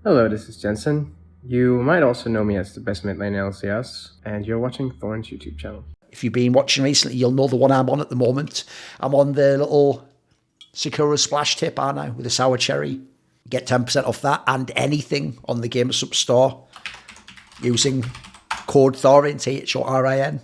Hello, this is Jensen. You might also know me as the best midlane LCS, and you're watching Thorin's YouTube channel. If you've been watching recently, you'll know the one I'm on at the moment. I'm on the little Sakura Splash tip, aren't I, with a sour cherry. Get 10% off that and anything on the GamerSup store using code Thorin, Thorin.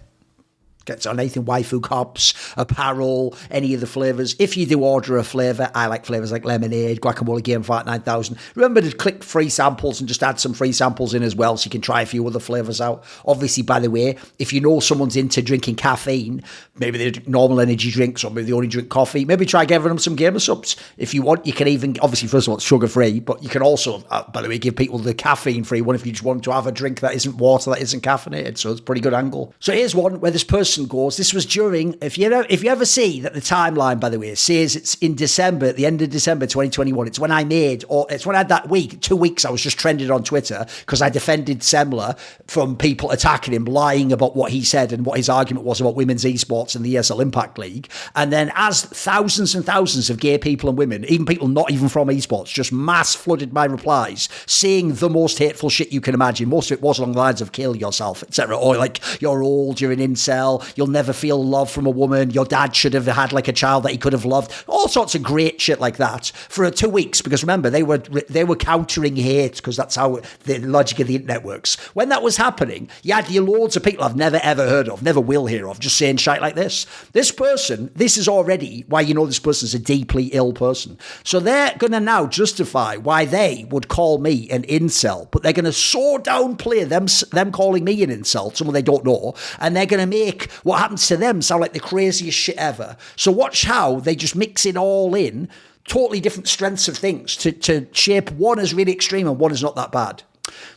Gets on anything, waifu cups, apparel, any of the flavours. If you do order a flavour, I like flavours like lemonade, guacamole, Game Fight 9000. Remember to click free samples and just add some free samples in as well so you can try a few other flavours out. Obviously, by the way, if you know someone's into drinking caffeine, maybe they drink normal energy drinks or maybe they only drink coffee, maybe try giving them some GamerSups. If you want, you can even, obviously, first of all, it's sugar-free, but you can also, by the way, give people the caffeine-free one if you just want to have a drink that isn't water, that isn't caffeinated. So it's a pretty good angle. So here's one where this person goes, this was during, if you ever see that the timeline, by the way, says it's in December, at the end of December 2021, it's when I had that week, 2 weeks, I was just trending on Twitter because I defended Semler from people attacking him, lying about what he said and what his argument was about women's esports and the ESL Impact League. And then as thousands and thousands of gay people and women, even people not even from esports, just mass flooded my replies, saying the most hateful shit you can imagine. Most of it was along the lines of kill yourself, etc. Or like, you're old, you're an incel, you'll never feel love from a woman, your dad should have had like a child that he could have loved, all sorts of great shit like that for 2 weeks, because remember, they were countering hate, because that's how the logic of the internet works. When that was happening, you had loads of people I've never ever heard of, never will hear of, just saying shit like this. This person, this is already why you know this person's a deeply ill person. So they're going to now justify why they would call me an incel, but they're going to so downplay them calling me an incel, someone they don't know, and they're going to make what happens to them sound like the craziest shit ever. So watch how they just mix it all in, totally different strengths of things to shape one as really extreme and one is not that bad.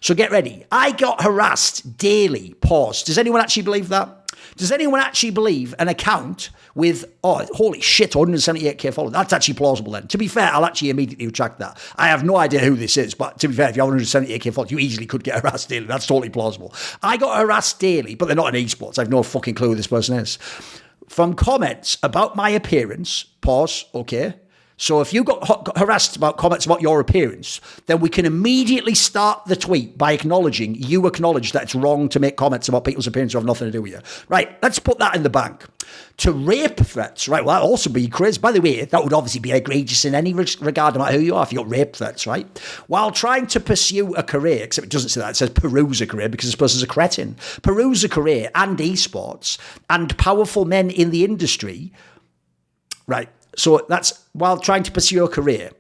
So get ready. I got harassed daily. Pause. Does anyone actually believe that? Does anyone actually believe an account with, holy shit, 178k followers? That's actually plausible then. To be fair, I'll actually immediately retract that. I have no idea who this is, but to be fair, if you have 178k followers, you easily could get harassed daily. That's totally plausible. I got harassed daily, but they're not in esports. I have no fucking clue who this person is. From comments about my appearance, pause, okay. So if you got harassed about comments about your appearance, then we can immediately start the tweet by acknowledging you acknowledge that it's wrong to make comments about people's appearance who have nothing to do with you. Right, let's put that in the bank. To rape threats, right, well, that'd also be crazy. By the way, that would obviously be egregious in any regard, no matter who you are, if you got rape threats, right? While trying to pursue a career, except it doesn't say that, it says peruse a career because this person's a cretin. Peruse a career and esports and powerful men in the industry, right? So that's while trying to pursue a career.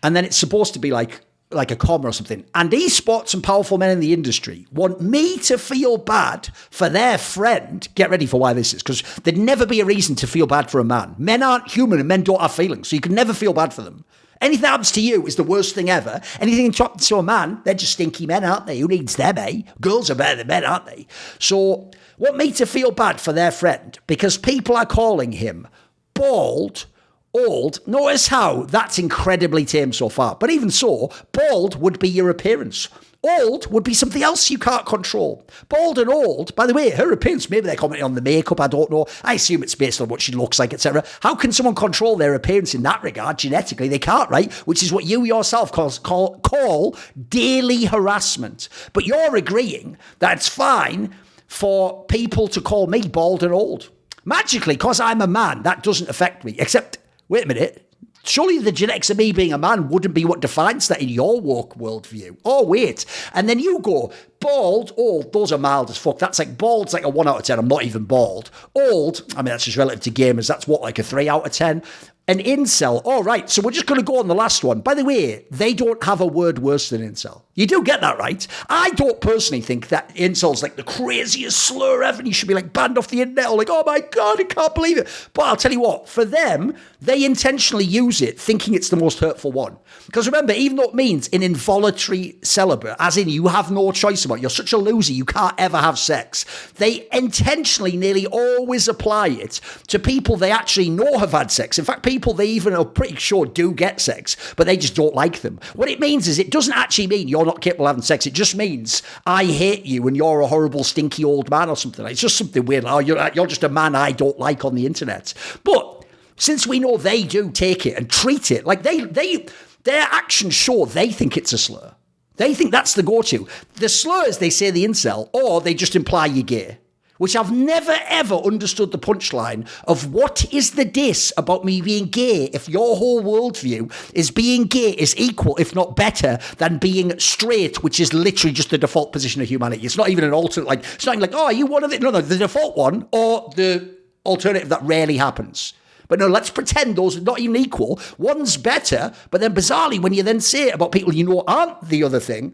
And then it's supposed to be like a comma or something. And esports and powerful men in the industry want me to feel bad for their friend. Get ready for why this is, because there'd never be a reason to feel bad for a man. Men aren't human and men don't have feelings, so you can never feel bad for them. Anything that happens to you is the worst thing ever. Anything to a man, they're just stinky men, aren't they? Who needs them, eh? Girls are better than men, aren't they? So want me to feel bad for their friend because people are calling him bald, old. Notice how that's incredibly tame so far. But even so, bald would be your appearance. Old would be something else you can't control. Bald and old, by the way, her appearance, maybe they're commenting on the makeup, I don't know. I assume it's based on what she looks like, etc. How can someone control their appearance in that regard? Genetically, they can't, right? Which is what you yourself call daily harassment. But you're agreeing that it's fine for people to call me bald and old. Magically, because I'm a man, that doesn't affect me, except, wait a minute, surely the genetics of me being a man wouldn't be what defines that in your woke worldview. Oh, wait. And then you go, bald, old, those are mild as fuck. That's like, bald's like a 1 out of 10. I'm not even bald. Old, I mean, that's just relative to gamers. That's what, like a 3 out of 10? An incel. All right, so we're just going to go on the last one. By the way, they don't have a word worse than incel. You do get that, right? I don't personally think that incel's like the craziest slur ever and you should be like banned off the internet or like, oh my God, I can't believe it. But I'll tell you what, for them, they intentionally use it thinking it's the most hurtful one. Because remember, even though it means an involuntary celibate, as in you have no choice about it, you're such a loser, you can't ever have sex, they intentionally nearly always apply it to people they actually know have had sex. In fact, people they even are pretty sure do get sex, but they just don't like them. What it means is it doesn't actually mean you're not capable of having sex. It just means I hate you and you're a horrible, stinky old man or something. It's just something weird. Oh, you're just a man I don't like on the internet. But since we know they do take it and treat it like their actions show they think it's a slur. They think that's the go-to. The slurs, they say the incel, or they just imply you're gay, which I've never, ever understood the punchline of what is the diss about me being gay if your whole worldview is being gay is equal, if not better, than being straight, which is literally just the default position of humanity. It's not even an alternate, like, it's not even like, oh, are you one of the, no, the default one, or the alternative that rarely happens. But no, let's pretend those are not even equal. One's better, but then bizarrely, when you then say it about people you know aren't the other thing,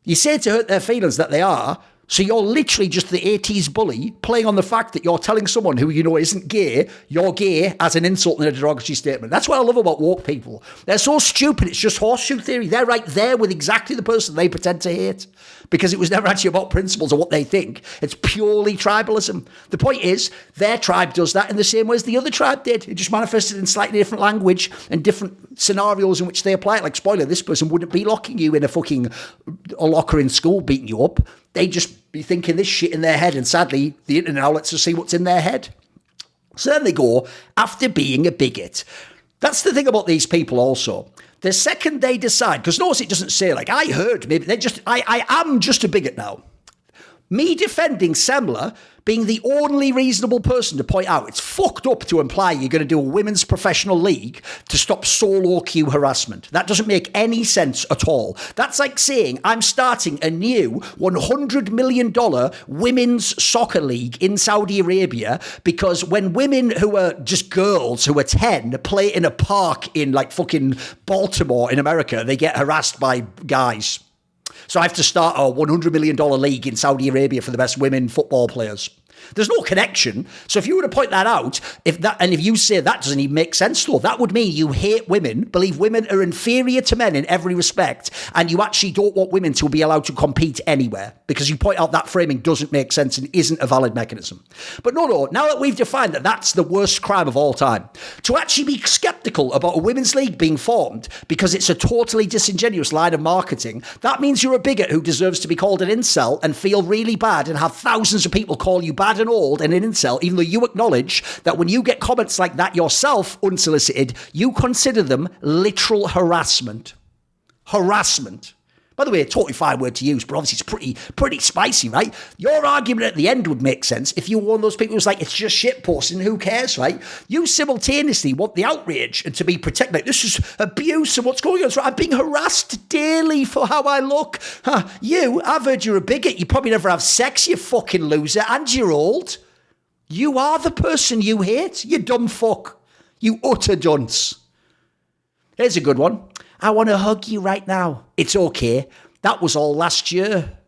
you say to hurt their feelings that they are, so you're literally just the 80s bully playing on the fact that you're telling someone who you know isn't gay, you're gay as an insult and a derogatory statement. That's what I love about woke people. They're so stupid, it's just horseshoe theory. They're right there with exactly the person they pretend to hate because it was never actually about principles or what they think. It's purely tribalism. The point is, their tribe does that in the same way as the other tribe did. It just manifested in slightly different language and different scenarios in which they apply it. Like, spoiler, this person wouldn't be locking you in a locker in school beating you up. They just be thinking this shit in their head, and sadly, the internet now lets us see what's in their head. So then they go after being a bigot. That's the thing about these people also. The second they decide, because notice it doesn't say, like, I heard, maybe I am just a bigot now. Me defending Semler being the only reasonable person to point out it's fucked up to imply you're going to do a women's professional league to stop solo queue harassment. That doesn't make any sense at all. That's like saying I'm starting a new $100 million women's soccer league in Saudi Arabia because when women who are just girls who are 10 play in a park in like fucking Baltimore in America, they get harassed by guys. So I have to start a $100 million league in Saudi Arabia for the best women football players. There's no connection. So if you were to point that out, if you say that doesn't even make sense, though, that would mean you hate women, believe women are inferior to men in every respect, and you actually don't want women to be allowed to compete anywhere because you point out that framing doesn't make sense and isn't a valid mechanism. But no, now that we've defined that that's the worst crime of all time, to actually be skeptical about a women's league being formed because it's a totally disingenuous line of marketing, that means you're a bigot who deserves to be called an incel and feel really bad and have thousands of people call you bad and old and an incel, even though you acknowledge that when you get comments like that yourself, unsolicited, you consider them literal harassment. Harassment. By the way, a totally fine word to use, but obviously it's pretty spicy, right? Your argument at the end would make sense if you were one of those people who's like, it's just shit posting, who cares, right? You simultaneously want the outrage and to be protected. Like, this is abuse and what's going on. So I'm being harassed daily for how I look. I've heard you're a bigot. You probably never have sex, you fucking loser, and you're old. You are the person you hate, you dumb fuck. You utter dunce. Here's a good one. I want to hug you right now. It's okay. That was all last year.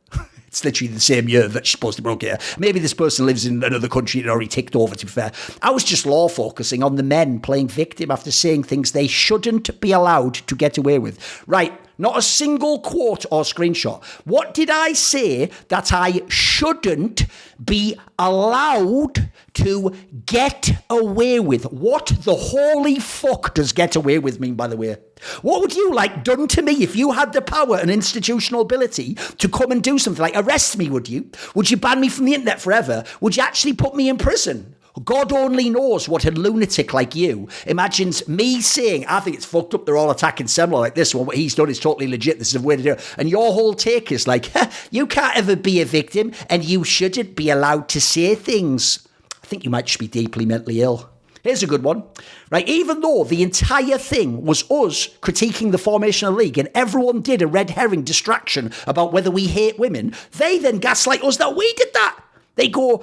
It's literally the same year that she's supposed to be okay. Maybe this person lives in another country and already ticked over, to be fair. I was just law focusing on the men playing victim after saying things they shouldn't be allowed to get away with. Right. Not a single quote or screenshot. What did I say that I shouldn't be allowed to get away with? What the holy fuck does get away with mean, by the way? What would you like done to me if you had the power and institutional ability to come and do something like arrest me, would you? Would you ban me from the internet forever? Would you actually put me in prison? God only knows what a lunatic like you imagines me saying, I think it's fucked up, they're all attacking Semler like this one, what he's done is totally legit, this is a way to do it. And your whole take is like, you can't ever be a victim and you shouldn't be allowed to say things. I think you might just be deeply mentally ill. Here's a good one, right? Even though the entire thing was us critiquing the formation of the league and everyone did a red herring distraction about whether we hate women, they then gaslight us that we did that. They go,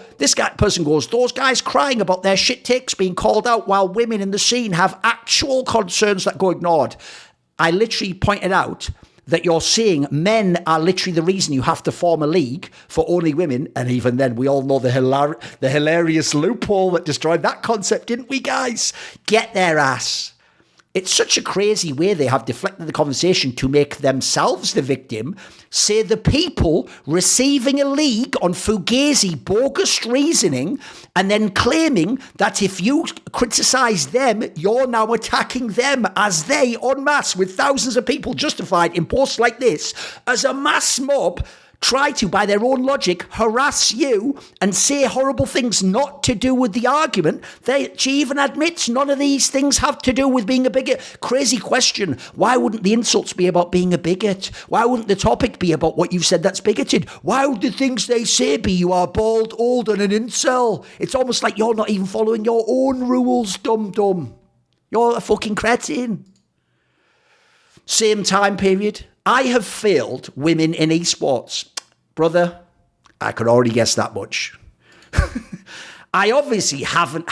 person goes, those guys crying about their shit takes being called out while women in the scene have actual concerns that go ignored. I literally pointed out that you're saying men are literally the reason you have to form a league for only women. And even then, we all know the hilarious loophole that destroyed that concept, didn't we, guys? Get their ass. It's such a crazy way they have deflected the conversation to make themselves the victim, say the people receiving a league on fugazi bogus reasoning, and then claiming that if you criticise them, you're now attacking them as they en masse with thousands of people justified in posts like this as a mass mob try to, by their own logic, harass you and say horrible things not to do with the argument, she even admits none of these things have to do with being a bigot. Crazy question. Why wouldn't the insults be about being a bigot? Why wouldn't the topic be about what you've said that's bigoted? Why would the things they say be you are bald, old, and an incel? It's almost like you're not even following your own rules, dum-dum. You're a fucking cretin. Same time period. I have failed women in esports. Brother, I could already guess that much. I obviously haven't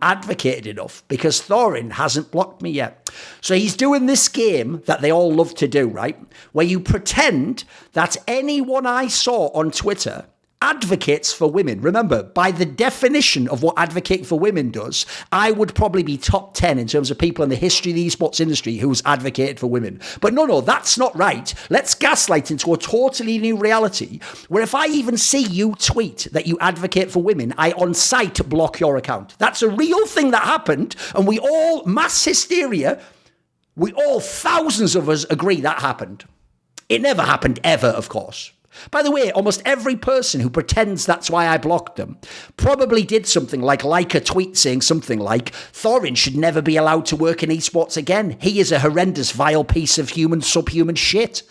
advocated enough because Thorin hasn't blocked me yet. So he's doing this game that they all love to do, right? Where you pretend that anyone I saw on Twitter advocates for women. Remember, by the definition of what advocating for women does, I would probably be top 10 in terms of people in the history of the esports industry who's advocated for women. But no, that's not right. Let's gaslight into a totally new reality where if I even see you tweet that you advocate for women, I on sight block your account. That's a real thing that happened, and we all, mass hysteria, we all, thousands of us agree that happened. It never happened ever, of course. By the way, almost every person who pretends that's why I blocked them probably did something like a tweet saying something like, Thorin should never be allowed to work in esports again. He is a horrendous, vile piece of subhuman shit.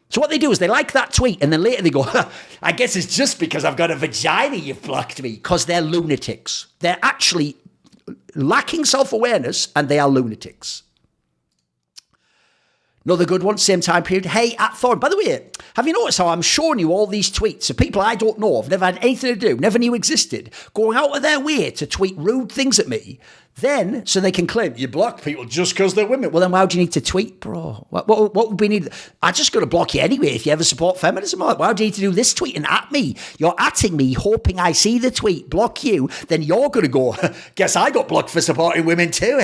So what they do is they like that tweet and then later they go, I guess it's just because I've got a vagina you've blocked me. Because they're lunatics. They're actually lacking self-awareness and they are lunatics. Another good one, same time period. Hey, at Thorin. By the way, have you noticed how I'm showing you all these tweets of people I don't know, I've never had anything to do, never knew existed, going out of their way to tweet rude things at me, then, so they can claim, you block people just because they're women. Well, then why would you need to tweet, bro? What would we need? I'm just going to block you anyway if you ever support feminism. Why do you need to do this tweeting at me? You're atting me, hoping I see the tweet, block you, then you're going to go, guess I got blocked for supporting women too.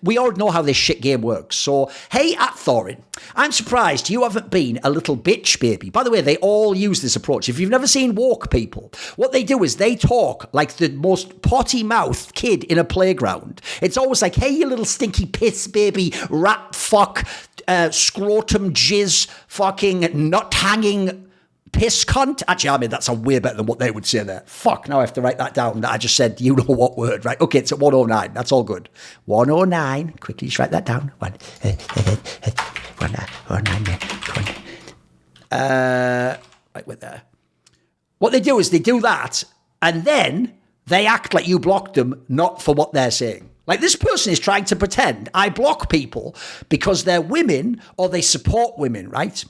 We all know how this shit game works. So, hey, at Thorin, I'm surprised you haven't been a little bitch baby. By the way, they all use this approach. If you've never seen woke people, what they do is they talk like the most potty-mouthed kid in a playground. It's always like, hey, you little stinky piss baby, rat fuck, scrotum jizz, fucking nut-hanging piss cunt. Actually, I mean, that sounds way better than what they would say there. Fuck, now I have to write that down. That I just said, you know what word, right? Okay, it's at 109. That's all good. 109. Quickly, just write that down. 109. Right, we're there. What they do is they do that, and then they act like you blocked them, not for what they're saying. Like this person is trying to pretend I block people because they're women or they support women, right?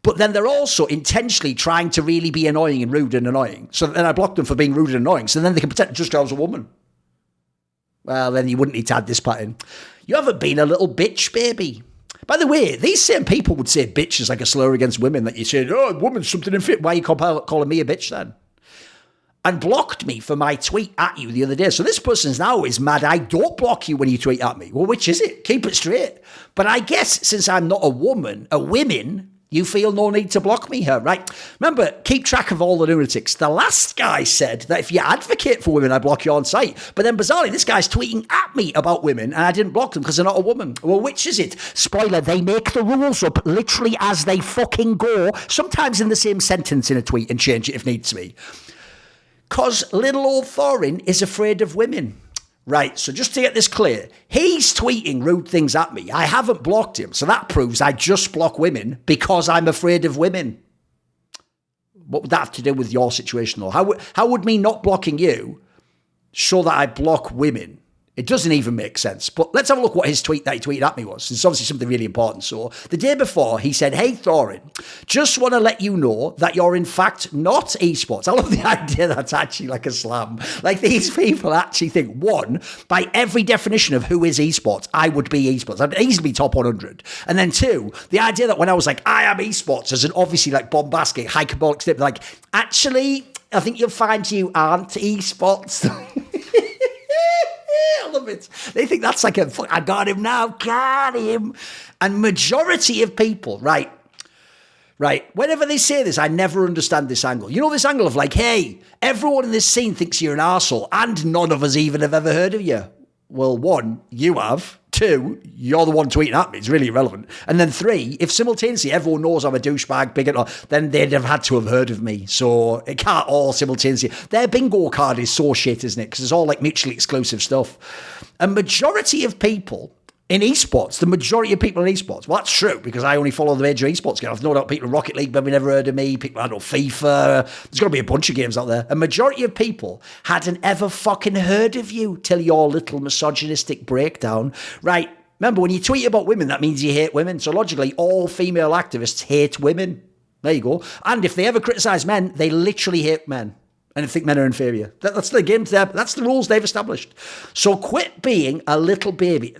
But then they're also intentionally trying to really be annoying and rude and annoying. So then I blocked them for being rude and annoying. So then they can pretend just because I was a woman. Well, then you wouldn't need to add this part in. You haven't been a little bitch, baby. By the way, these same people would say bitch is like a slur against women that you say, oh, woman's something unfit. Why are you calling me a bitch then? And blocked me for my tweet at you the other day. So this person's now is mad. I don't block you when you tweet at me. Well, which is it? Keep it straight. But I guess since I'm not a woman, you feel no need to block me here, right? Remember, keep track of all the lunatics. The last guy said that if you advocate for women, I block you on sight. But then bizarrely, this guy's tweeting at me about women and I didn't block them because they're not a woman. Well, which is it? Spoiler, they make the rules up literally as they fucking go, sometimes in the same sentence in a tweet and change it if needs to be. Because little old Thorin is afraid of women. Right, so just to get this clear, he's tweeting rude things at me. I haven't blocked him, so that proves I just block women because I'm afraid of women. What would that have to do with your situation, though? How would me not blocking you show that I block women? It doesn't even make sense. But let's have a look what his tweet that he tweeted at me was. It's obviously something really important. So the day before, he said, hey, Thorin, just want to let you know that you're in fact not esports. I love the idea that's actually like a slam. Like these people actually think, one, by every definition of who is esports, I would be esports. I'd easily be top 100. And then two, the idea that when I was like, I am esports as an obviously like bombastic, hyperbolic step, like, actually, I think you'll find you aren't esports. I love it. They think that's like I got him now, got him. And majority of people, right, whenever they say this, I never understand this angle. You know this angle of like, hey, everyone in this scene thinks you're an arsehole and none of us even have ever heard of you. Well, one, you have. 2, you're the one tweeting at me. It's really irrelevant. And then 3, if simultaneously everyone knows I'm a douchebag, bigot, then they'd have had to have heard of me. So it can't all simultaneously. Their bingo card is so shit, isn't it? Because it's all like mutually exclusive stuff. A majority of people in esports, the majority of people in esports, well, that's true because I only follow the major esports games. I've no doubt people in Rocket League maybe never heard of me. People, I don't know, FIFA. There's got to be a bunch of games out there. A majority of people hadn't ever fucking heard of you till your little misogynistic breakdown. Right. Remember, when you tweet about women, that means you hate women. So logically, all female activists hate women. There you go. And if they ever criticize men, they literally hate men. And think men are inferior. That's the game there. That's the rules they've established. So quit being a little baby.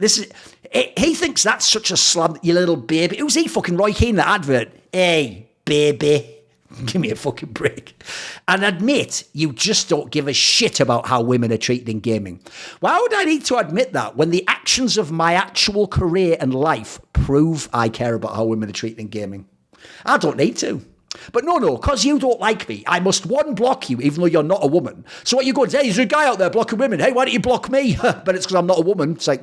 He thinks that's such a slam, you little baby. Who's he, fucking Roy Keane, that advert? Hey, baby. Give me a fucking break. And admit you just don't give a shit about how women are treated in gaming. Why would I need to admit that when the actions of my actual career and life prove I care about how women are treated in gaming? I don't need to. But no, because you don't like me, I must, 1, block you, even though you're not a woman. So what you go and say, hey, there's a guy out there blocking women. Hey, why don't you block me? But it's because I'm not a woman. It's like,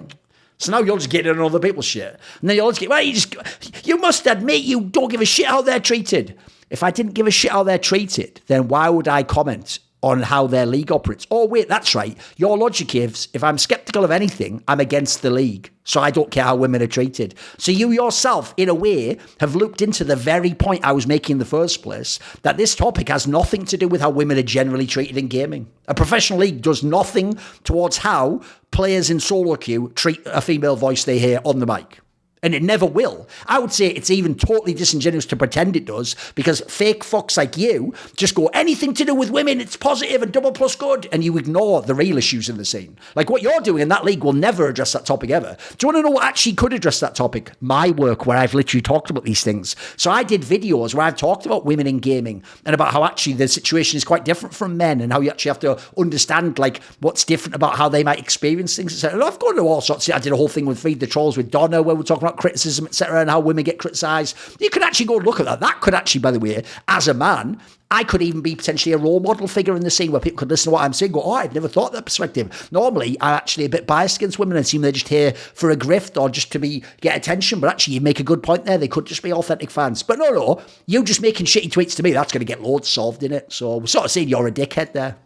so now you're just getting on other people's shit. And then you're just getting, you must admit you don't give a shit how they're treated. If I didn't give a shit how they're treated, then why would I comment on how their league operates? Oh, wait, that's right. Your logic is, if I'm skeptical of anything, I'm against the league. So I don't care how women are treated. So you yourself, in a way, have looked into the very point I was making in the first place, that this topic has nothing to do with how women are generally treated in gaming. A professional league does nothing towards how players in solo queue treat a female voice they hear on the mic. And it never will. I would say it's even totally disingenuous to pretend it does, because fake fucks like you just go, anything to do with women, it's positive and double plus good, and you ignore the real issues in the scene. Like what you're doing in that league will never address that topic ever. Do you want to know what actually could address that topic? My work, where I've literally talked about these things. So I did videos where I've talked about women in gaming and about how actually the situation is quite different from men, and how you actually have to understand like what's different about how they might experience things, etc. And I've gone to all sorts. I did a whole thing with Feed the Trolls with Donna, where we're talking about criticism, etc., and how women get criticised. You could actually go and look at that. That could actually, by the way, as a man, I could even be potentially a role model figure in the scene where people could listen to what I'm saying, go, oh, I'd never thought that perspective. Normally, I'm actually a bit biased against women and assume they're just here for a grift or just to get attention, but actually you make a good point there. They could just be authentic fans. But no, you just making shitty tweets to me, that's going to get loads solved in it. So we're sort of saying you're a dickhead there.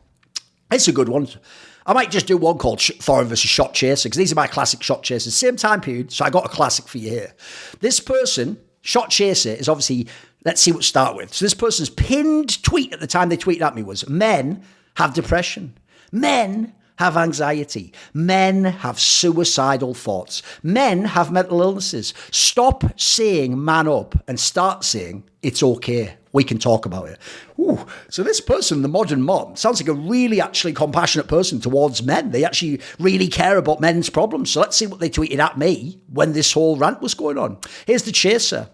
It's a good one. I might just do one called Thorin versus Shot Chaser, because these are my classic shot chasers. Same time period, so I got a classic for you here. This person, Shot Chaser, is obviously, let's see what to start with. So this person's pinned tweet at the time they tweeted at me was, men have depression. Men have anxiety. Men have suicidal thoughts. Men have mental illnesses. Stop saying man up and start saying it's okay. We can talk about it. Ooh. So this person, the modern mom, sounds like a really actually compassionate person towards men. They actually really care about men's problems. So let's see what they tweeted at me when this whole rant was going on. Here's the chaser.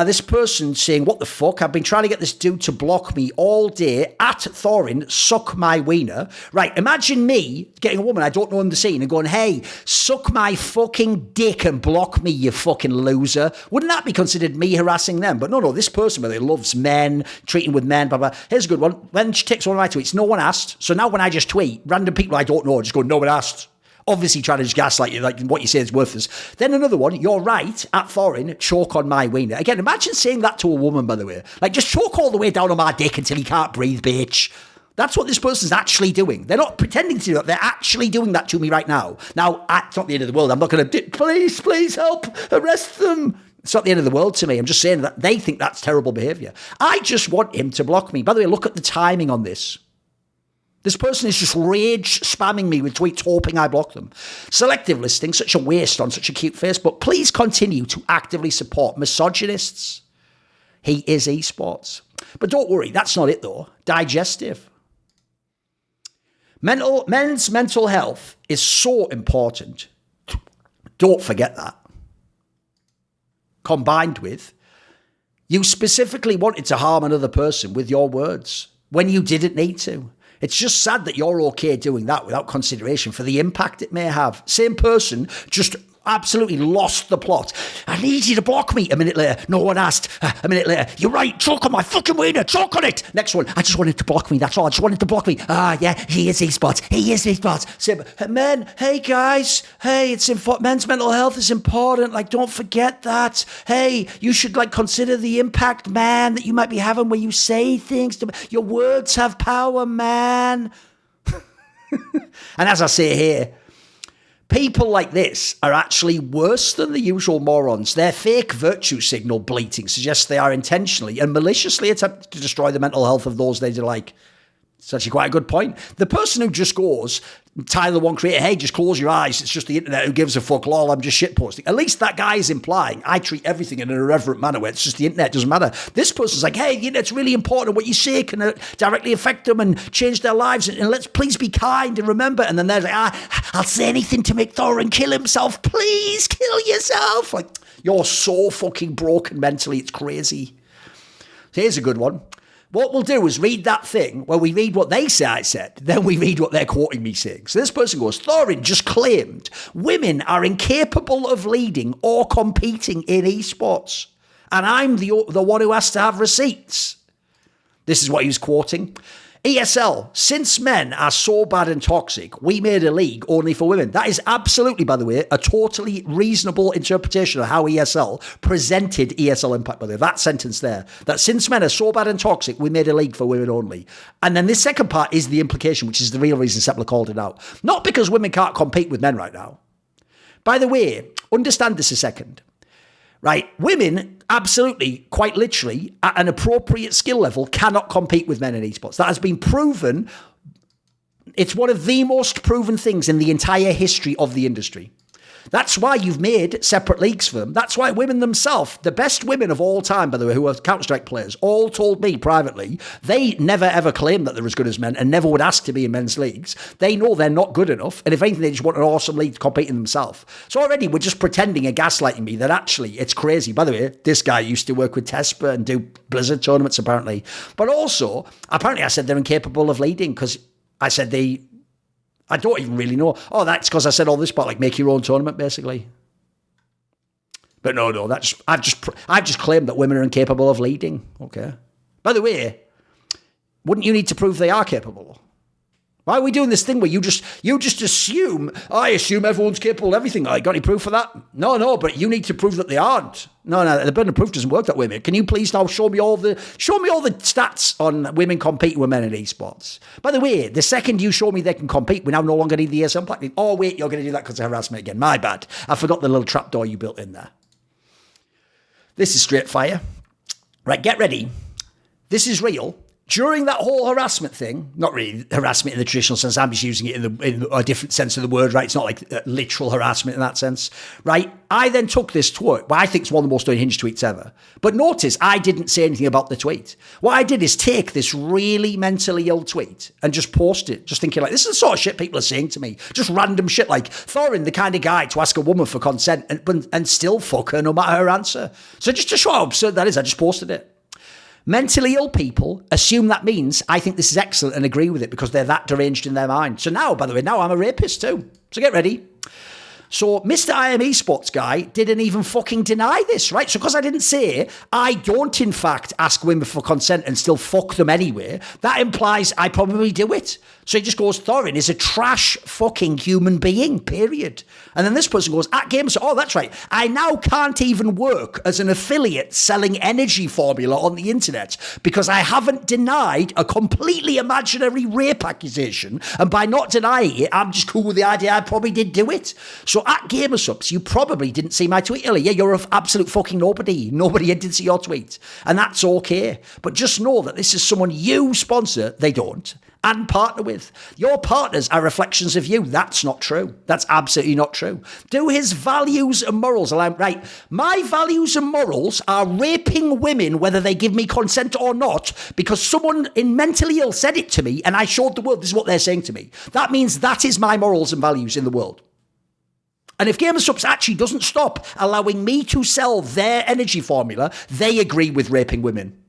This person saying, what the fuck? I've been trying to get this dude to block me all day at Thorin, suck my wiener. Right, imagine me getting a woman I don't know in the scene and going, hey, suck my fucking dick and block me, you fucking loser. Wouldn't that be considered me harassing them? But no, this person really loves men, treating with men, blah, blah. Here's a good one. When she takes one of my tweets, no one asked. So now when I just tweet, random people I don't know just go, no one asked. Obviously trying to just gaslight you, like what you say is worthless. Then another one, you're right, at Thorin, choke on my wiener. Again, imagine saying that to a woman, by the way. Like, just choke all the way down on my dick until you can't breathe, bitch. That's what this person's actually doing. They're not pretending to do that. They're actually doing that to me right now. Now, it's not the end of the world. I'm not going to, please help, arrest them. It's not the end of the world to me. I'm just saying that they think that's terrible behaviour. I just want him to block me. By the way, look at the timing on this. This person is just rage spamming me with tweets hoping I block them. Selective listing, such a waste on such a cute face, but please continue to actively support misogynists. He is esports. But don't worry, that's not it though. Digestive. Men's mental health is so important. Don't forget that. Combined with, you specifically wanted to harm another person with your words when you didn't need to. It's just sad that you're okay doing that without consideration for the impact it may have. Same person just absolutely lost the plot. I need you to block me. A minute later, no one asked. A minute later, you're right, choke on my fucking wiener, choke on it. Next one, I just wanted to block me, that's all. I just wanted to block me. Ah, yeah, he is esports. He is esports. So, men, hey guys, hey, it's men's mental health is important. Like, don't forget that. Hey, you should like consider the impact, man, that you might be having when you say things. Your words have power, man. And as I say here, people like this are actually worse than the usual morons. Their fake virtue signal bleating suggests they are intentionally and maliciously attempting to destroy the mental health of those they dislike. It's actually quite a good point. The person who just goes, Tyler One Creator, hey, just close your eyes. It's just the internet who gives a fuck, lol, I'm just shitposting. At least that guy is implying I treat everything in an irreverent manner where it's just the internet, doesn't matter. This person's like, hey, the internet's really important. What you say can directly affect them and change their lives. And let's please be kind and remember. And then they're like, I'll say anything to make Thorin kill himself. Please kill yourself. Like, you're so fucking broken mentally. It's crazy. So here's a good one. What we'll do is read that thing where we read what they say I said, then we read what they're quoting me saying. So this person goes, Thorin just claimed women are incapable of leading or competing in esports. And I'm the one who has to have receipts. This is what he was quoting. ESL, since men are so bad and toxic, we made a league only for women. That is absolutely, by the way, a totally reasonable interpretation of how ESL presented ESL Impact, by the way. That sentence there, that since men are so bad and toxic, we made a league for women only. And then this second part is the implication, which is the real reason Sepler called it out. Not because women can't compete with men right now. By the way, understand this a second. Right, women absolutely, quite literally, at an appropriate skill level, cannot compete with men in esports. That has been proven. It's one of the most proven things in the entire history of the industry. That's why you've made separate leagues for them. That's why women themselves, the best women of all time, by the way, who are Counter-Strike players, all told me privately, they never ever claimed that they're as good as men and never would ask to be in men's leagues. They know they're not good enough. And if anything, they just want an awesome league to compete in themselves. So already we're just pretending and gaslighting me that actually it's crazy. By the way, this guy used to work with Tespa and do Blizzard tournaments apparently. But also, apparently I said they're incapable of leading because I said I don't even really know. Oh, that's because I said all this about like make your own tournament, basically. But no, I've just claimed that women are incapable of leading. Okay. By the way, wouldn't you need to prove they are capable? Why are we doing this thing where you just assume, I assume everyone's capable of everything. I got any proof for that? No, but you need to prove that they aren't. No, the burden of proof doesn't work that way, mate. Can you please now show me all the stats on women competing with men in esports? By the way, the second you show me they can compete, we now no longer need the ESL platform. Oh, wait, you're going to do that because of harassment again. My bad. I forgot the little trapdoor you built in there. This is straight fire. Right, get ready. This is real. During that whole harassment thing, not really harassment in the traditional sense, I'm just using it in a different sense of the word, right? It's not like literal harassment in that sense, right? I then took this tweet, what I think is one of the most unhinged tweets ever. But notice, I didn't say anything about the tweet. What I did is take this really mentally ill tweet and just post it, just thinking like, this is the sort of shit people are saying to me. Just random shit like, Thorin, the kind of guy to ask a woman for consent and still fuck her no matter her answer. So just to show how absurd that is, I just posted it. Mentally ill people assume that means I think this is excellent and agree with it because they're that deranged in their mind. So now, by the way, now I'm a rapist too. So get ready. So Mr. I Am Esports guy didn't even fucking deny this, right? So because I didn't say I don't in fact ask women for consent and still fuck them anyway, that implies I probably do it. So he just goes, Thorin is a trash fucking human being, period. And then this person goes, at Games, oh, that's right. I now can't even work as an affiliate selling energy formula on the internet because I haven't denied a completely imaginary rape accusation. And by not denying it, I'm just cool with the idea I probably did do it. So at Gamersubs, you probably didn't see my tweet earlier. Yeah, you're an absolute fucking nobody. Nobody did see your tweet. And that's okay. But just know that this is someone you sponsor, they don't, and partner with. Your partners are reflections of you. That's not true. That's absolutely not true. Do his values and morals allow, right? My values and morals are raping women whether they give me consent or not because someone in mentally ill said it to me and I showed the world this is what they're saying to me. That means that is my morals and values in the world. And if Gamersubs actually doesn't stop allowing me to sell their energy formula, they agree with raping women.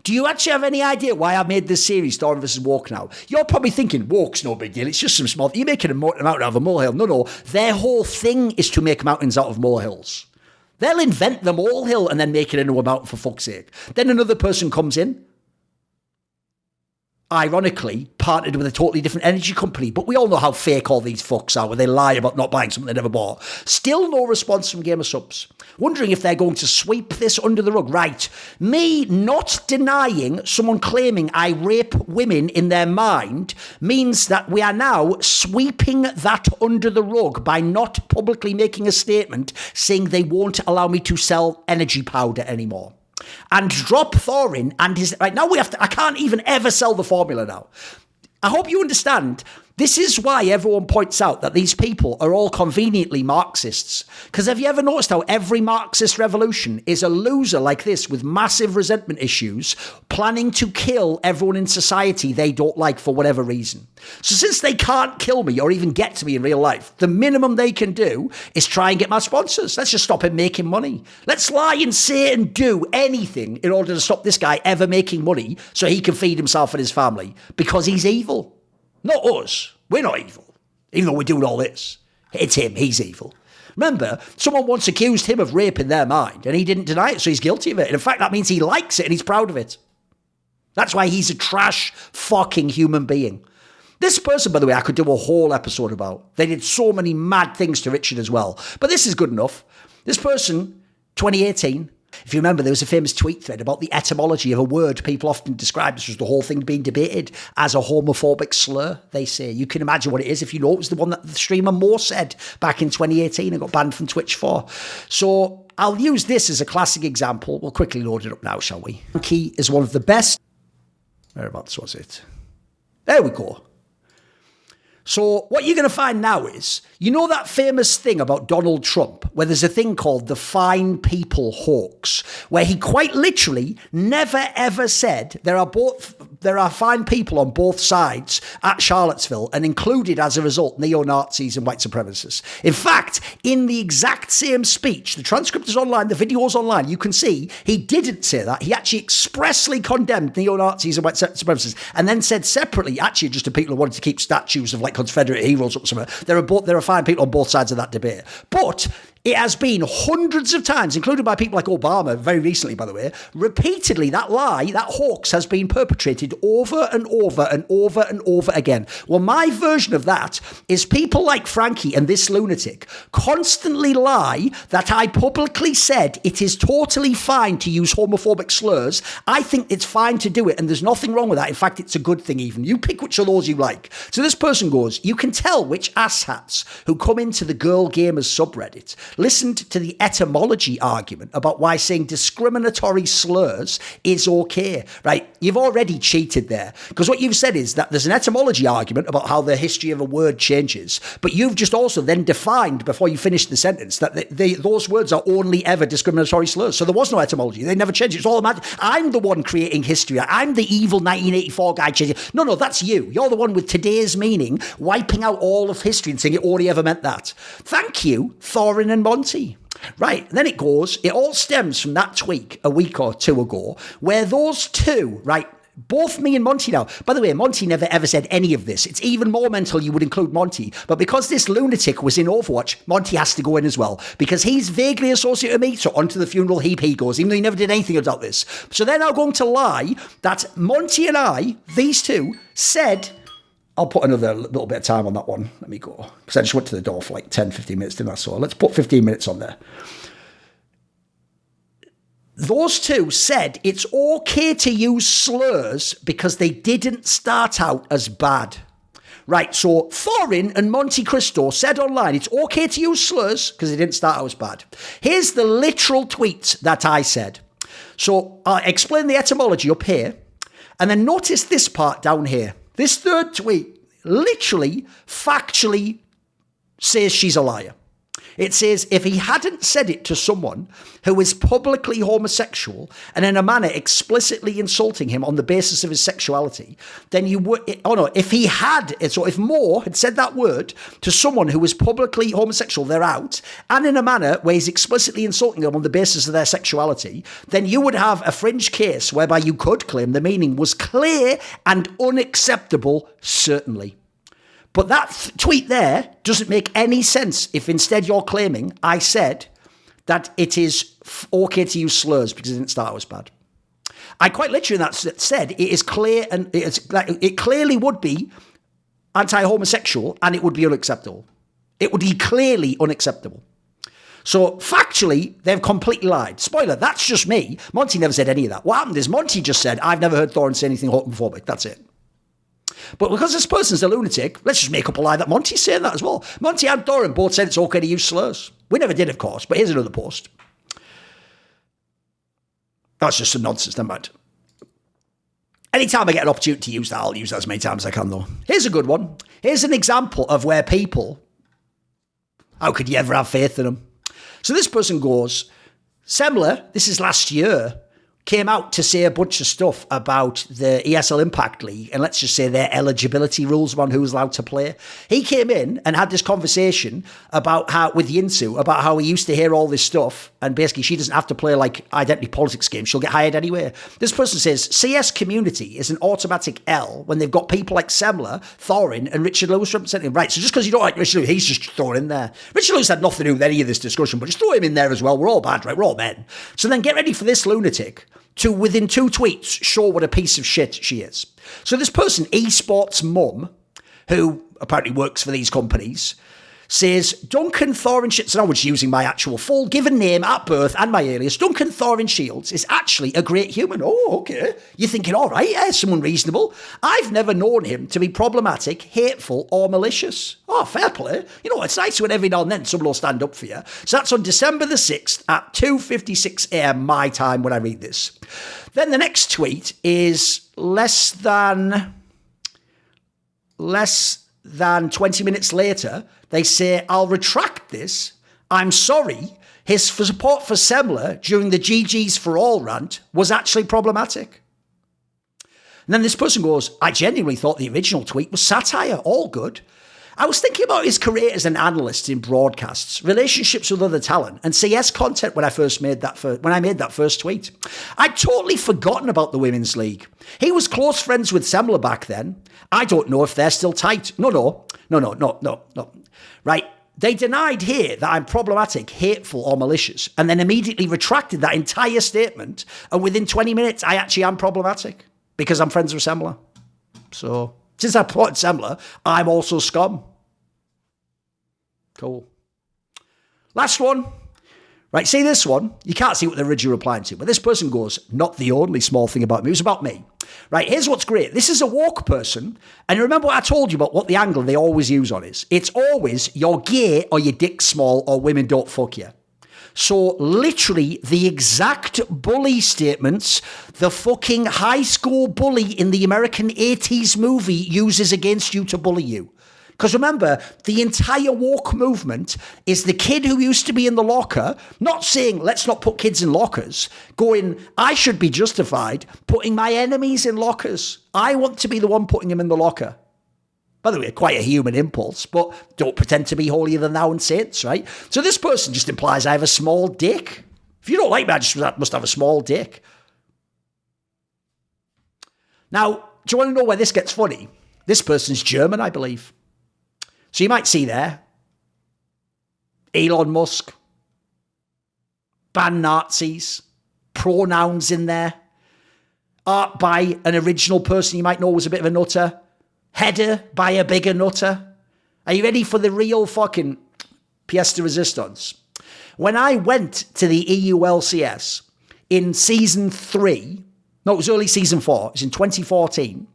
Do you actually have any idea why I made this series, Thorin versus Walk now? You're probably thinking, Walk's no big deal. It's just some small... You're making a mountain out of a molehill. No. Their whole thing is to make mountains out of molehills. They'll invent the molehill and then make it into a mountain, for fuck's sake. Then another person comes in, ironically, partnered with a totally different energy company. But we all know how fake all these fucks are, where they lie about not buying something they never bought. Still no response from Gamer Subs. Wondering if they're going to sweep this under the rug. Right. Me not denying someone claiming I rape women in their mind means that we are now sweeping that under the rug by not publicly making a statement saying they won't allow me to sell energy powder anymore. And drop Thorin and his... Right, now we have to... I can't even ever sell the formula now. I hope you understand. This is why everyone points out that these people are all conveniently Marxists. Because have you ever noticed how every Marxist revolution is a loser like this with massive resentment issues, planning to kill everyone in society they don't like for whatever reason? So since they can't kill me or even get to me in real life, the minimum they can do is try and get my sponsors. Let's just stop him making money. Let's lie and say and do anything in order to stop this guy ever making money so he can feed himself and his family. Because he's evil. Not us. We're not evil. Even though we're doing all this. It's him. He's evil. Remember, someone once accused him of rape in their mind, and he didn't deny it, so he's guilty of it. And in fact, that means he likes it and he's proud of it. That's why he's a trash fucking human being. This person, by the way, I could do a whole episode about. They did so many mad things to Richard as well. But this is good enough. This person, 2018... If you remember, there was a famous tweet thread about the etymology of a word people often describe this as the whole thing being debated as a homophobic slur, they say. You can imagine what it is if you know it was the one that the streamer Moore said back in 2018 and got banned from Twitch for. So I'll use this as a classic example. We'll quickly load it up now, shall we? Key is one of the best... Whereabouts was it? There we go. So what you're going to find now is, you know that famous thing about Donald Trump, where there's a thing called the fine people hoax, where he quite literally never ever said there are fine people on both sides at Charlottesville, and included as a result neo-Nazis and white supremacists. In fact, in the exact same speech, the transcript is online, the video is online, you can see he didn't say that. He actually expressly condemned neo-Nazis and white supremacists, and then said separately, actually just to people who wanted to keep statues of like Confederate heroes up somewhere, there are fine people on both sides of that debate. But it has been hundreds of times, including by people like Obama, very recently, by the way, repeatedly that lie, that hoax has been perpetrated over and over and over and over again. Well, my version of that is people like Frankie and this lunatic constantly lie that I publicly said it is totally fine to use homophobic slurs. I think it's fine to do it, and there's nothing wrong with that. In fact, it's a good thing even. You pick which of those you like. So this person goes, you can tell which asshats who come into the Girl Gamers subreddit listened to the etymology argument about why saying discriminatory slurs is okay, right? You've already cheated there, because what you've said is that there's an etymology argument about how the history of a word changes, but you've just also then defined before you finished the sentence that those words are only ever discriminatory slurs. So there was no etymology. They never changed. It's all imagined. I'm the one creating history. I'm the evil 1984 guy changing. No, that's you. You're the one with today's meaning, wiping out all of history and saying it only ever meant that. Thank you, Thorin and Monty. Right, then it goes, it all stems from that tweet a week or two ago, where those two, right, both me and Monty now, by the way, Monty never ever said any of this. It's even more mental you would include Monty. But because this lunatic was in Overwatch, Monty has to go in as well, because he's vaguely associated with me, so onto the funeral he goes, even though he never did anything about this. So they're now going to lie that Monty and I, these two, said... I'll put another little bit of time on that one. Let me go. Because I just went to the door for like 10, 15 minutes, didn't I? So let's put 15 minutes on there. Those two said it's okay to use slurs because they didn't start out as bad. Right, so Thorin and Monte Cristo said online it's okay to use slurs because they didn't start out as bad. Here's the literal tweet that I said. So I'll explain the etymology up here. And then notice this part down here. This third tweet literally, factually says she's a liar. It says, if he hadn't said it to someone who is publicly homosexual and in a manner explicitly insulting him on the basis of his sexuality, then you would, if Moore had said that word to someone who was publicly homosexual, they're out, and in a manner where he's explicitly insulting them on the basis of their sexuality, then you would have a fringe case whereby you could claim the meaning was clear and unacceptable, certainly. But that tweet there doesn't make any sense if instead you're claiming I said that it is okay to use slurs because it didn't start out as bad. I quite literally that said it is clear and it clearly would be anti-homosexual and it would be unacceptable. It would be clearly unacceptable. So factually, they've completely lied. Spoiler, that's just me. Monty never said any of that. What happened is Monty just said, I've never heard Thorin say anything homophobic. That's it. But because this person's a lunatic, let's just make up a lie that Monty's saying that as well. Monty and Thorin both said it's okay to use slurs. We never did, of course, but here's another post. That's just some nonsense, never mind. Anytime I get an opportunity to use that, I'll use that as many times as I can, though. Here's a good one. Here's an example of where people, how could you ever have faith in them? So this person goes, Semler, this is last year, came out to say a bunch of stuff about the ESL Impact League and let's just say their eligibility rules around who's allowed to play. He came in and had this conversation about how, with Yinsu, about how he used to hear all this stuff and basically she doesn't have to play like identity politics games. She'll get hired anyway. This person says CS community is an automatic L when they've got people like Semler, Thorin and Richard Lewis representing. Right, so just because you don't like Richard Lewis, he's just thrown in there. Richard Lewis had nothing to do with any of this discussion, but just throw him in there as well. We're all bad, right? We're all men. So then get ready for this lunatic to, within 2 tweets, show what a piece of shit she is. So this person, esports mum, who apparently works for these companies, says, Duncan Thorin Shields, and I was using my actual full given name at birth and my alias, Duncan Thorin Shields is actually a great human. Oh, okay. You're thinking, all right, yeah, someone reasonable. I've never known him to be problematic, hateful, or malicious. Oh, fair play. You know, it's nice when every now and then someone will stand up for you. So that's on December the 6th at 2:56 a.m. my time when I read this. Then the next tweet is less than 20 minutes later, they say, I'll retract this. I'm sorry. His support for Semler during the GGs for All rant was actually problematic. And then this person goes, I genuinely thought the original tweet was satire. All good. I was thinking about his career as an analyst in broadcasts, relationships with other talent, and CS content when I made that first tweet. I'd totally forgotten about the Women's League. He was close friends with Semler back then. I don't know if they're still tight. No. Right. They denied here that I'm problematic, hateful, or malicious, and then immediately retracted that entire statement. And within 20 minutes, I actually am problematic because I'm friends with Semler. So since I put Semler, I'm also scum. Cool. Last one. Right, see this one? You can't see what they're originally replying to, but this person goes, not the only small thing about me, it was about me. Right, here's what's great. This is a woke person, and remember what I told you about what the angle they always use on is. It's always, you're gay, or your dick's small, or women don't fuck you. So literally the exact bully statements the fucking high school bully in the American 80s movie uses against you to bully you. Because remember, the entire woke movement is the kid who used to be in the locker, not saying, let's not put kids in lockers, going, I should be justified putting my enemies in lockers. I want to be the one putting them in the locker. By the way, quite a human impulse, but don't pretend to be holier than thou and saints, right? So this person just implies I have a small dick. If you don't like me, I just must have a small dick. Now, do you want to know where this gets funny? This person's German, I believe. So you might see there, Elon Musk, ban Nazis, pronouns in there, art by an original person you might know was a bit of a nutter, header by a bigger nutter. Are you ready for the real fucking pièce de résistance? When I went to the EULCS in season 3, no, it was early season 4, it was in 2014,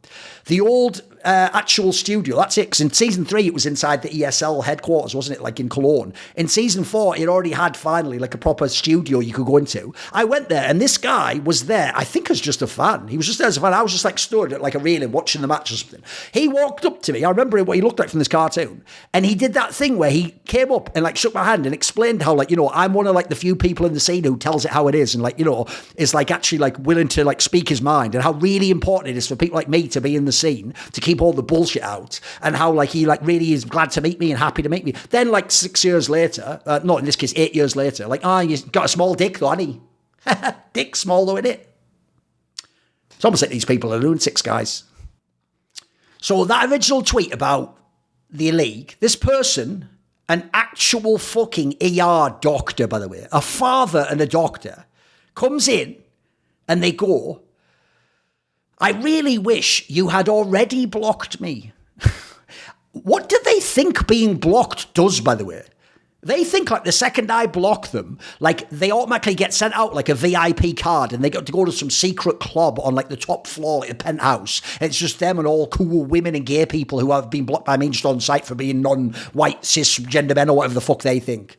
the old actual studio. That's it. Because in season 3, it was inside the ESL headquarters, wasn't it? Like in Cologne. In season 4, it already had finally like a proper studio you could go into. I went there and this guy was there, I think as just a fan. He was just there as a fan. I was just like stood at like a railing watching the match or something. He walked up to me. I remember what he looked like from this cartoon. And he did that thing where he came up and like shook my hand and explained how like, you know, I'm one of like the few people in the scene who tells it how it is. And like, you know, is like actually like willing to like speak his mind, and how really important it is for people like me to be in the scene to keep all the bullshit out, and how like he like really is glad to meet me and happy to meet me. Then like 6 years later, not in this case 8 years later, like, you got a small dick though, hasn't he? Dick small though, innit? It's almost like these people are lunatics, guys. So that original tweet about the league, this person, an actual fucking ER doctor, by the way, a father and a doctor, comes in and they go, I really wish you had already blocked me. What do they think being blocked does, by the way? They think like the second I block them, like they automatically get sent out like a VIP card and they get to go to some secret club on like the top floor like a penthouse. And it's just them and all cool women and gay people who have been blocked by me just on site for being non-white cisgender men or whatever the fuck they think.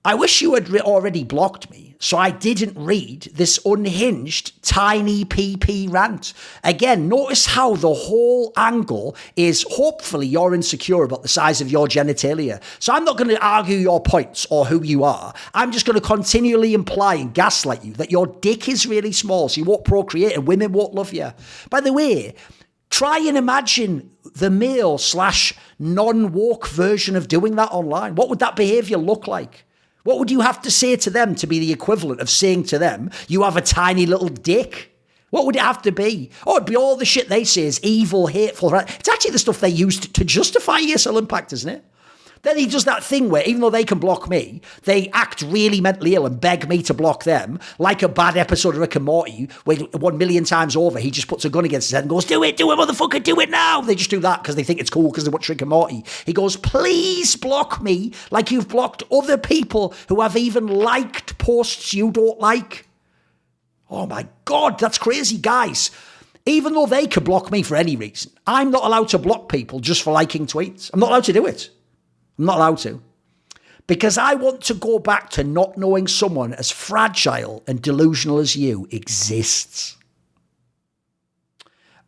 I wish you had already blocked me so I didn't read this unhinged tiny Peepee rant. Again, notice how the whole angle is hopefully you're insecure about the size of your genitalia. So I'm not going to argue your points or who you are. I'm just going to continually imply and gaslight you that your dick is really small so you won't procreate and women won't love you. By the way, try and imagine the male / non-woke version of doing that online. What would that behavior look like? What would you have to say to them to be the equivalent of saying to them, you have a tiny little dick? What would it have to be? Oh, it'd be all the shit they say is evil, hateful. It's actually the stuff they used to justify ESL Impact, isn't it? Then he does that thing where even though they can block me, they act really mentally ill and beg me to block them, like a bad episode of Rick and Morty, where 1 million times over, he just puts a gun against his head and goes, do it, motherfucker, do it now. They just do that because they think it's cool because they watch Rick and Morty. He goes, please block me like you've blocked other people who have even liked posts you don't like. Oh my God, that's crazy, guys. Even though they could block me for any reason, I'm not allowed to block people just for liking tweets. I'm not allowed to do it. I'm not allowed to. Because I want to go back to not knowing someone as fragile and delusional as you exists.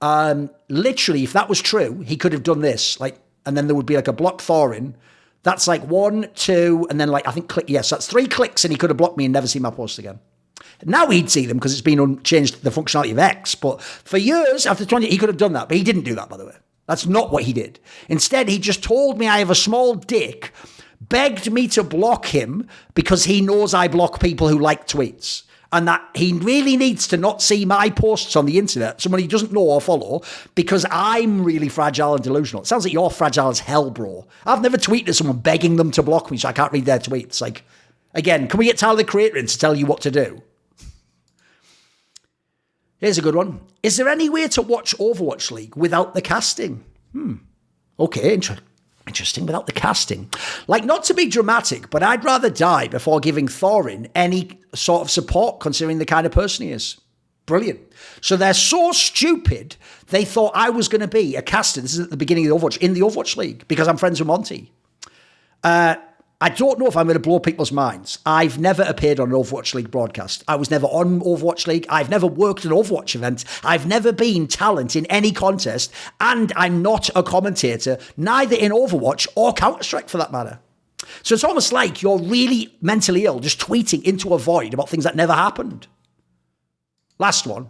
Literally, if that was true, he could have done this. Like, and then there would be like a block Thorin. That's like 1, 2, and then like, I think click. Yes, that's 3 clicks and he could have blocked me and never seen my post again. Now he'd see them because it's been changed the functionality of X. But for years, after 20, he could have done that. But he didn't do that, by the way. That's not what he did. Instead, he just told me I have a small dick, begged me to block him because he knows I block people who like tweets, and that he really needs to not see my posts on the internet, someone he doesn't know or follow, because I'm really fragile and delusional. It sounds like you're fragile as hell, bro. I've never tweeted at someone begging them to block me so I can't read their tweets. Like, again, can we get Tyler the Creator in to tell you what to do? Here's a good one. Is there any way to watch Overwatch League without the casting? Okay, interesting, without the casting. Like, not to be dramatic, but I'd rather die before giving Thorin any sort of support, considering the kind of person he is. Brilliant. So they're so stupid, they thought I was going to be a caster. This is at the beginning of the Overwatch, in the Overwatch League, because I'm friends with Monty. I don't know if I'm going to blow people's minds. I've never appeared on an Overwatch League broadcast. I was never on Overwatch League. I've never worked an Overwatch event. I've never been talent in any contest. And I'm not a commentator, neither in Overwatch or Counter-Strike for that matter. So it's almost like you're really mentally ill, just tweeting into a void about things that never happened. Last one.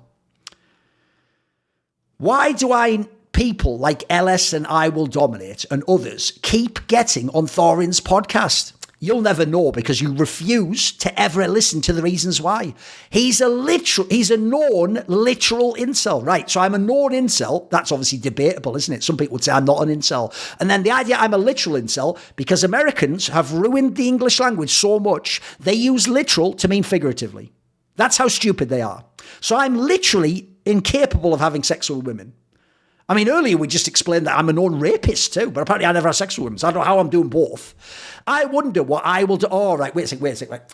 Why do people like LS and I Will Dominate and others keep getting on Thorin's podcast? You'll never know because you refuse to ever listen to the reasons why. He's a known literal incel, right? So I'm a known incel. That's obviously debatable, isn't it? Some people would say I'm not an incel. And then the idea I'm a literal incel because Americans have ruined the English language so much, they use literal to mean figuratively. That's how stupid they are. So I'm literally incapable of having sex with women. I mean, earlier we just explained that I'm a known rapist too, but apparently I never had sex with women, so I don't know how I'm doing both. I wonder what I will do. Oh, right, wait a sec.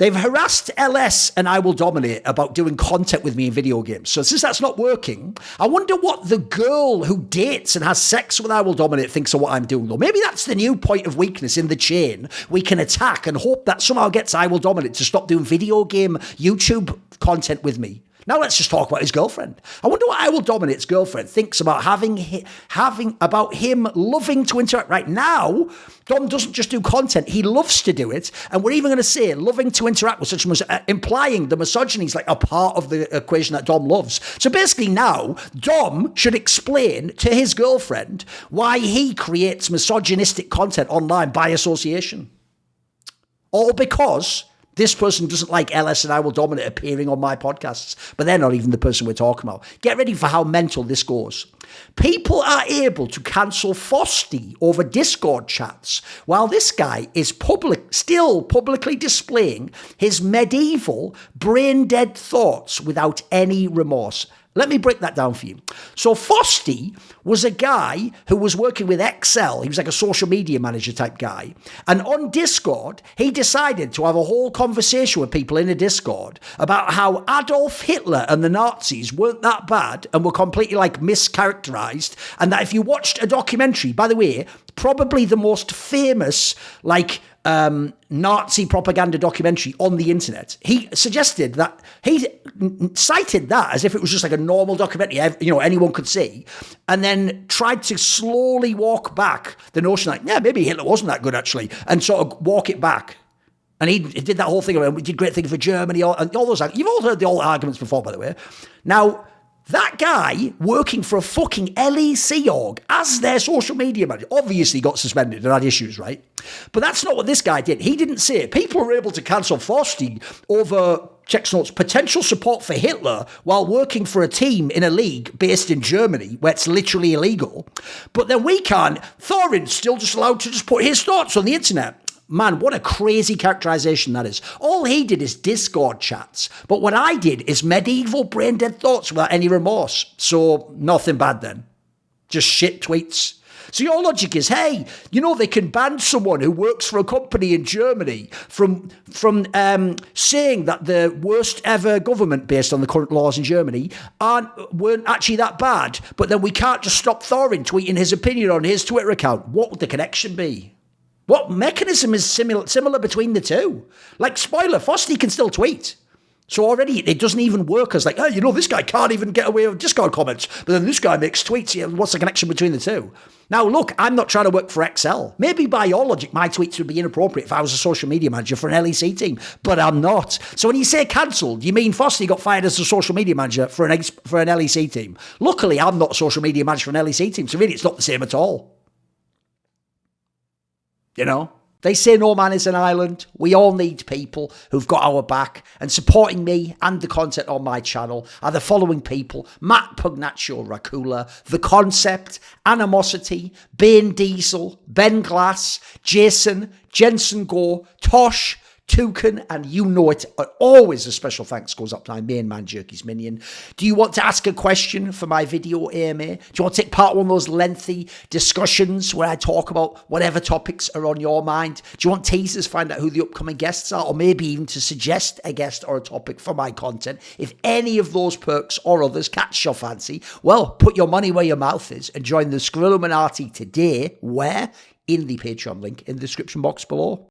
They've harassed LS and I Will Dominate about doing content with me in video games. So since that's not working, I wonder what the girl who dates and has sex with I Will Dominate thinks of what I'm doing, though. Maybe that's the new point of weakness in the chain. We can attack and hope that somehow gets I Will Dominate to stop doing video game YouTube content with me. Now let's just talk about his girlfriend. I wonder what I Will Dominate's girlfriend thinks about about him loving to interact. Right now, Dom doesn't just do content, he loves to do it. And we're even going to say loving to interact with such implying the misogyny is like a part of the equation that Dom loves. So basically now, Dom should explain to his girlfriend why he creates misogynistic content online by association. All because this person doesn't like LS and I Will Dominate appearing on my podcasts, but they're not even the person we're talking about. Get ready for how mental this goes. People are able to cancel Frosty over Discord chats, while this guy is still publicly displaying his medieval, brain-dead thoughts without any remorse. Let me break that down for you. So Frosty was a guy who was working with Excel. He was like a social media manager type guy. And on Discord, he decided to have a whole conversation with people in a Discord about how Adolf Hitler and the Nazis weren't that bad and were completely like mischaracterized. And that if you watched a documentary, by the way, probably the most famous like Nazi propaganda documentary on the internet. He suggested that he cited that as if it was just like a normal documentary, anyone could see, and then tried to slowly walk back the notion like, yeah, maybe Hitler wasn't that good actually, and sort of walk it back. And he did that whole thing about, we did great things for Germany, and all those. You've all heard the old arguments before, by the way. Now, that guy working for a fucking LEC org as their social media manager obviously got suspended and had issues, right? But that's not what this guy did. He didn't say it. People were able to cancel Frosty over, checks notes, potential support for Hitler while working for a team in a league based in Germany where it's literally illegal. But then we can't. Thorin's still just allowed to just put his thoughts on the internet. Man, what a crazy characterization that is. All he did is Discord chats. But what I did is medieval brain-dead thoughts without any remorse. So nothing bad then. Just shit tweets. So your logic is, hey, they can ban someone who works for a company in Germany from saying that the worst ever government based on the current laws in Germany weren't actually that bad. But then we can't just stop Thorin tweeting his opinion on his Twitter account. What would the connection be? What mechanism is similar between the two? Like, spoiler, Frosty can still tweet. So already it doesn't even work as like, oh, this guy can't even get away with Discord comments, but then this guy makes tweets. Yeah, what's the connection between the two? Now, look, I'm not trying to work for Excel. Maybe by your logic, my tweets would be inappropriate if I was a social media manager for an LEC team, but I'm not. So when you say cancelled, you mean Frosty got fired as a social media manager for an LEC team. Luckily, I'm not a social media manager for an LEC team, so really it's not the same at all. They say no man is an island. We all need people who've got our back. And supporting me and the content on my channel are the following people: Matt Pugnatio Rajcula, The Concept, Animosity, Banediesel, Ben Glass, Jasun, Jensen Goh, Tosh, Toucan, and it. Always a special thanks goes up to my main man, Jerky's Minion. Do you want to ask a question for my video AMA? Do you want to take part in one of those lengthy discussions where I talk about whatever topics are on your mind? Do you want teasers, find out who the upcoming guests are, or maybe even to suggest a guest or a topic for my content? If any of those perks or others catch your fancy, well, put your money where your mouth is and join the Skrilluminati today, where? In the Patreon link in the description box below.